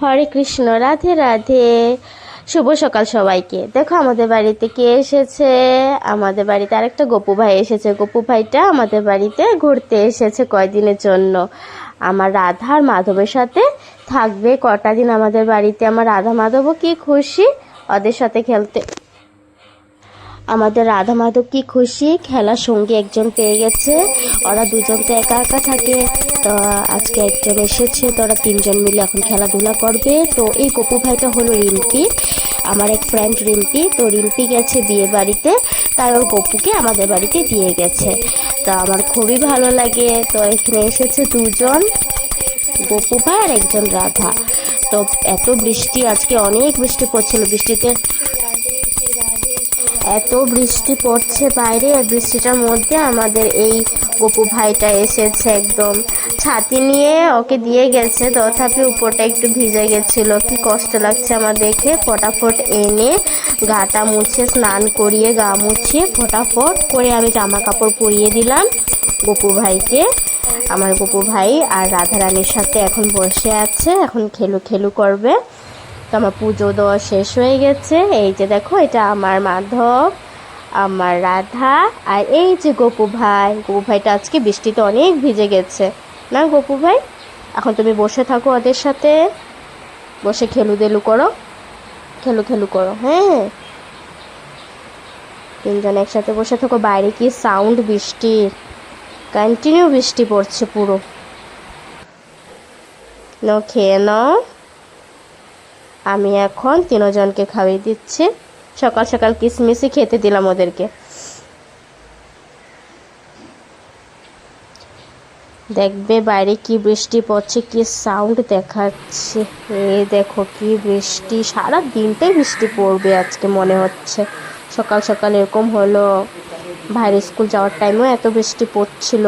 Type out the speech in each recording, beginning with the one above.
হরে কৃষ্ণ, রাধে রাধে। শুভ সকাল সবাইকে। দেখো আমাদের বাড়িতে কে এসেছে। আমাদের বাড়িতে আরেকটা গপু ভাই এসেছে। গপু ভাইটা আমাদের বাড়িতে ঘুরতে এসেছে কয়দিনের জন্য। আমার রাধা আর মাধবের সাথে থাকবে কটা দিন আমাদের বাড়িতে। আমার রাধা মাধবও কি খুশি ওদের সাথে খেলতে। আমাদের রাধা মাধব কি খুশি, খেলার সঙ্গী একজন পেয়ে গেছে। ওরা দুজন তো একা একা থাকে, তো আজকে একজন এসেছে, তো ওরা তিনজন মিলে এখন খেলাধুলা করবে। তো এই গপু ভাইটা হলো রিম্পি, আমার এক ফ্রেন্ড রিম্পি। তো রিম্পি গেছে বিয়ে বাড়িতে, তাই ওর গপুকে আমাদের বাড়িতে দিয়ে গেছে। তো আমার খুবই ভালো লাগে। তো এখানে এসেছে দুজন, গপু ভাই আর একজন রাধা। তো এত বৃষ্টি, আজকে অনেক বৃষ্টি পড়ছিল। এত বৃষ্টি পড়ছে বাইরে, আর বৃষ্টিটার মধ্যে আমাদের এই গপু ভাইটা এসেছে, একদম ছাতি নিয়ে ওকে দিয়ে গেছে। তথাপি উপরটা একটু ভিজে গেছিল, কি কষ্ট লাগছে আমার দেখে। ফটাফট এনে গাটা মুছে, স্নান করিয়ে, গা মুছিয়ে ফটাফট করে আমি জামা কাপড় পরিয়ে দিলাম গপু ভাইকে। আমার গপু ভাই আর রাধারানীর সাথে এখন বসে আছে, এখন খেলু খেলু করবে। তো আমার পুজো দেওয়া শেষ হয়ে গেছে। এই যে দেখো, এটা আমার মাধব, আমার রাধা, আর এই যে গপু ভাই। গপু ভাইটা আজকে বৃষ্টিতে অনেক ভিজে গেছে না গপু ভাই। এখন তুমি বসে থাকো, ওদের সাথে বসে খেলু দেলু করো, খেলু খেলু করো। হ্যাঁ, তিনজন একসাথে বসে থাকো। বাইরে কি সাউন্ড বৃষ্টির, কন্টিনিউ বৃষ্টি পড়ছে পুরো। নাও খেয়ে নাও। আমি এখন তিনজনকে খাইয়ে দিচ্ছি। সকাল সকাল কিসমিসই খেতে দিলাম ওদেরকে। দেখবে বাইরে কি বৃষ্টি পড়ছে, কি সাউন্ড দেখাচ্ছে। এই দেখো কি বৃষ্টি, সারা দিনটাই বৃষ্টি পড়বে আজকে মনে হচ্ছে। সকাল সকাল এরকম হলো, ভাইয়ের স্কুল যাওয়ার টাইমেও এত বৃষ্টি পড়ছিল,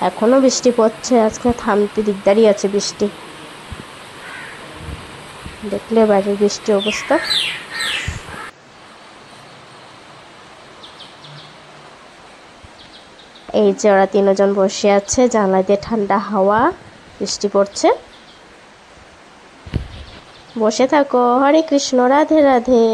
এখনো বৃষ্টি পড়ছে। আজকে থামতে দিকদারই আছে বৃষ্টি। দেখলে বাইরের বৃষ্টির অবস্থা। এই যে ওরা তিনজন বসে আছে, জানলা দিয়ে ঠান্ডা হাওয়া, বৃষ্টি পড়ছে। বসে থাকো। হরে কৃষ্ণ, রাধে রাধে।